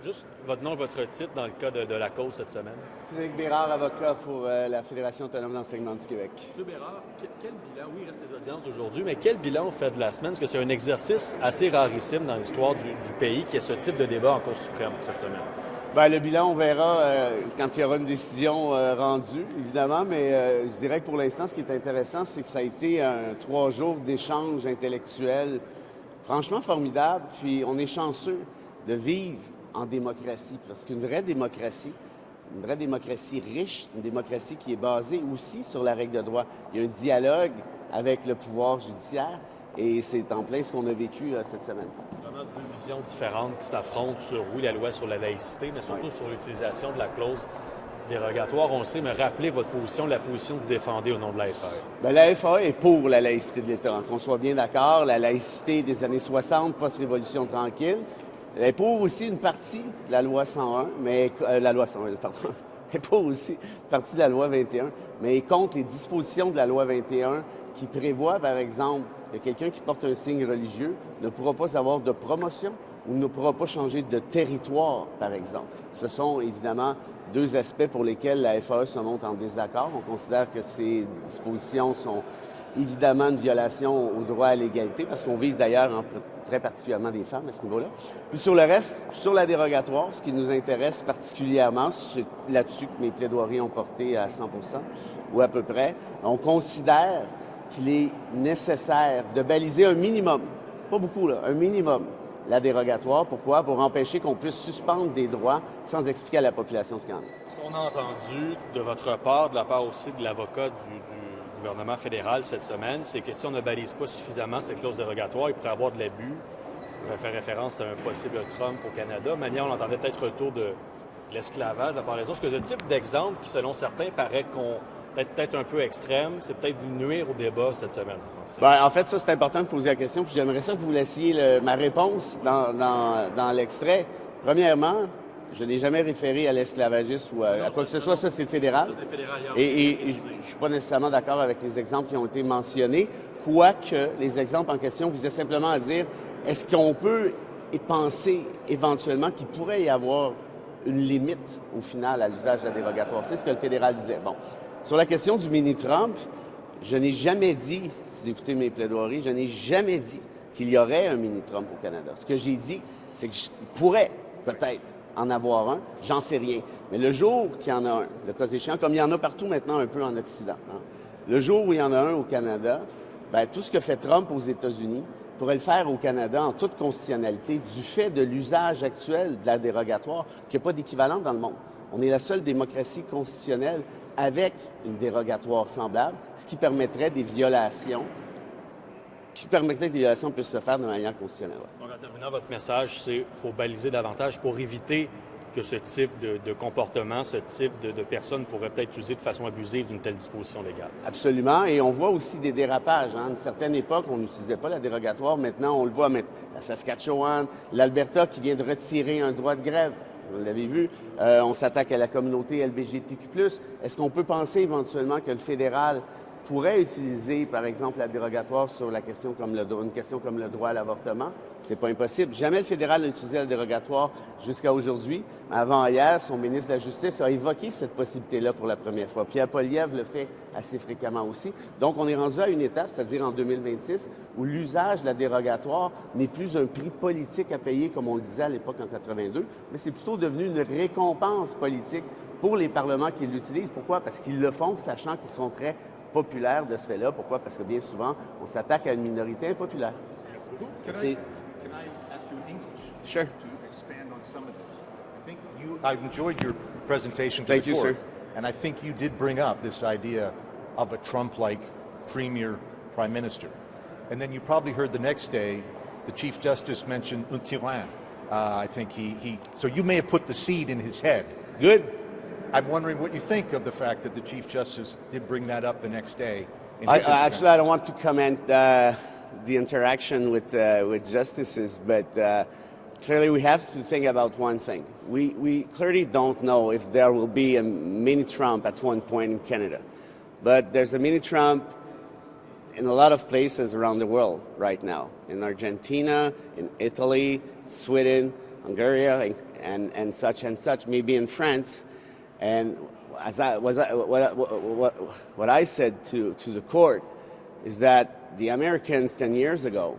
Juste votre nom et votre titre dans le cas de la cause cette semaine. Frédéric Bérard, avocat pour la Fédération autonome d'enseignement du Québec. M. Bérard, quel bilan, oui, il reste les audiences d'aujourd'hui, mais quel bilan on fait de la semaine? Parce que c'est un exercice assez rarissime dans l'histoire du pays qui est ce type de débat en Cour suprême cette semaine. Bien, le bilan, on verra quand il y aura une décision rendue, évidemment, mais je dirais que pour l'instant, ce qui est intéressant, c'est que ça a été 3 jours d'échanges intellectuels franchement formidable. Puis on est chanceux de vivre en démocratie, parce qu'une vraie démocratie riche, une démocratie qui est basée aussi sur la règle de droit. Il y a un dialogue avec le pouvoir judiciaire et c'est en plein ce qu'on a vécu cette semaine. Vraiment deux visions différentes qui s'affrontent sur, oui, la loi sur la laïcité, mais surtout sur l'utilisation de la clause dérogatoire. On sait, mais rappelez votre position, la position que vous défendez au nom de la FAE. Bien, la FAE est pour la laïcité de l'État. Qu'on soit bien d'accord, la laïcité des années 60, post-révolution tranquille. Elle est pour aussi une partie de la loi 101, mais la loi 101, pardon. Elle est pour aussi une partie de la loi 21, mais elle est contre les dispositions de la loi 21 qui prévoient, par exemple, que quelqu'un qui porte un signe religieux ne pourra pas avoir de promotion ou ne pourra pas changer de territoire, par exemple. Ce sont évidemment deux aspects pour lesquels la FAE se montre en désaccord. On considère que ces dispositions sont évidemment une violation au droit à l'égalité, parce qu'on vise d'ailleurs très particulièrement des femmes à ce niveau-là. Puis sur le reste, sur la dérogatoire, ce qui nous intéresse particulièrement, c'est là-dessus que mes plaidoiries ont porté à 100 ou à peu près, on considère qu'il est nécessaire de baliser un minimum, pas beaucoup là, un minimum, la dérogatoire. Pourquoi? Pour empêcher qu'on puisse suspendre des droits sans expliquer à la population ce qu'il y en a. Ce qu'on a entendu de votre part, de la part aussi de l'avocat du gouvernement fédéral cette semaine, c'est que si on ne balise pas suffisamment cette clause dérogatoire, il pourrait y avoir de l'abus. Vous avez fait référence à un possible Trump au Canada. Manière, on entendait peut-être retour de l'esclavage, de la paralysie. Est-ce que ce type d'exemple, qui selon certains paraît peut-être un peu extrême, c'est peut-être nuire au débat cette semaine, vous pensez? Bien, en fait, ça, c'est important de poser la question, puis j'aimerais ça que vous laissiez ma réponse dans l'extrait. Premièrement, je n'ai jamais référé à l'esclavagisme ou à quoi que ce soit. Ça, c'est le fédéral. Ça, c'est le fédéral. Et je ne suis pas nécessairement d'accord avec les exemples qui ont été mentionnés, quoique les exemples en question visaient simplement à dire est-ce qu'on peut penser éventuellement qu'il pourrait y avoir une limite, au final, à l'usage de la dérogatoire. C'est ce que le fédéral disait. Bon. Sur la question du mini-Trump, je n'ai jamais dit, si vous écoutez mes plaidoiries, je n'ai jamais dit qu'il y aurait un mini-Trump au Canada. Ce que j'ai dit, c'est qu'il pourrait peut-être en avoir un, j'en sais rien. Mais le jour qu'il y en a un, le cas échéant, comme il y en a partout maintenant un peu en Occident, le jour où il y en a un au Canada, bien, tout ce que fait Trump aux États-Unis pourrait le faire au Canada en toute constitutionnalité du fait de l'usage actuel de la dérogatoire qui n'a pas d'équivalent dans le monde. On est la seule démocratie constitutionnelle avec une dérogatoire semblable, ce qui permettrait des violations puissent se faire de manière constitutionnelle. Donc, en terminant, votre message, c'est qu'il faut baliser davantage pour éviter que ce type de comportement, ce type de personnes pourrait peut-être utiliser de façon abusive d'une telle disposition légale. Absolument. Et on voit aussi des dérapages. À une certaine époque, on n'utilisait pas la dérogatoire. Maintenant, on le voit. La Saskatchewan, l'Alberta qui vient de retirer un droit de grève. Vous l'avez vu. On s'attaque à la communauté LGBTQ+. Est-ce qu'on peut penser éventuellement que le fédéral pourrait utiliser, par exemple, la dérogatoire sur une question comme le droit à l'avortement? C'est pas impossible. Jamais le fédéral n'a utilisé la dérogatoire jusqu'à aujourd'hui. Avant-hier, son ministre de la Justice a évoqué cette possibilité-là pour la première fois. Pierre Poilievre le fait assez fréquemment aussi. Donc, on est rendu à une étape, c'est-à-dire en 2026, où l'usage de la dérogatoire n'est plus un prix politique à payer, comme on le disait à l'époque en 82, mais c'est plutôt devenu une récompense politique pour les parlements qui l'utilisent. Pourquoi? Parce qu'ils le font, sachant qu'ils sont très populaires de ce fait-là. Pourquoi? Parce que bien souvent, on s'attaque à une minorité impopulaire. Merci beaucoup. Can I ask you in English Sure. to expand on some of this? I enjoyed your presentation to Thank the you, court, sir. and I think you did bring up this idea of a Trump-like premier prime minister. And then you probably heard the next day the Chief Justice mentioned un tyran. I think so you may have put the seed in his head. Good. I'm wondering what you think of the fact that the Chief Justice did bring that up the next day. Actually, I don't want to comment the interaction with justices, but clearly we have to think about one thing. We clearly don't know if there will be a mini-Trump at one point in Canada, but there's a mini-Trump in a lot of places around the world right now, in Argentina, in Italy, Sweden, Hungary, and such, maybe in France. And what I said to the court is that the Americans 10 years ago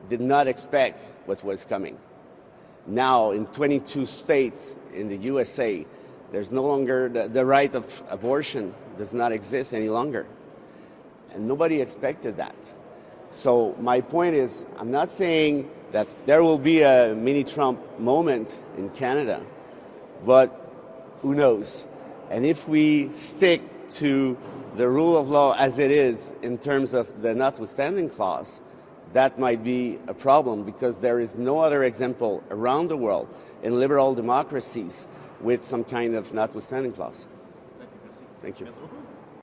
did not expect what was coming. Now, in 22 states in the USA, there's no longer the right of abortion does not exist any longer. And nobody expected that. So my point is, I'm not saying that there will be a mini Trump moment in Canada, but who knows? And if we stick to the rule of law as it is in terms of the notwithstanding clause, that might be a problem because there is no other example around the world in liberal democracies with some kind of notwithstanding clause. Thank you.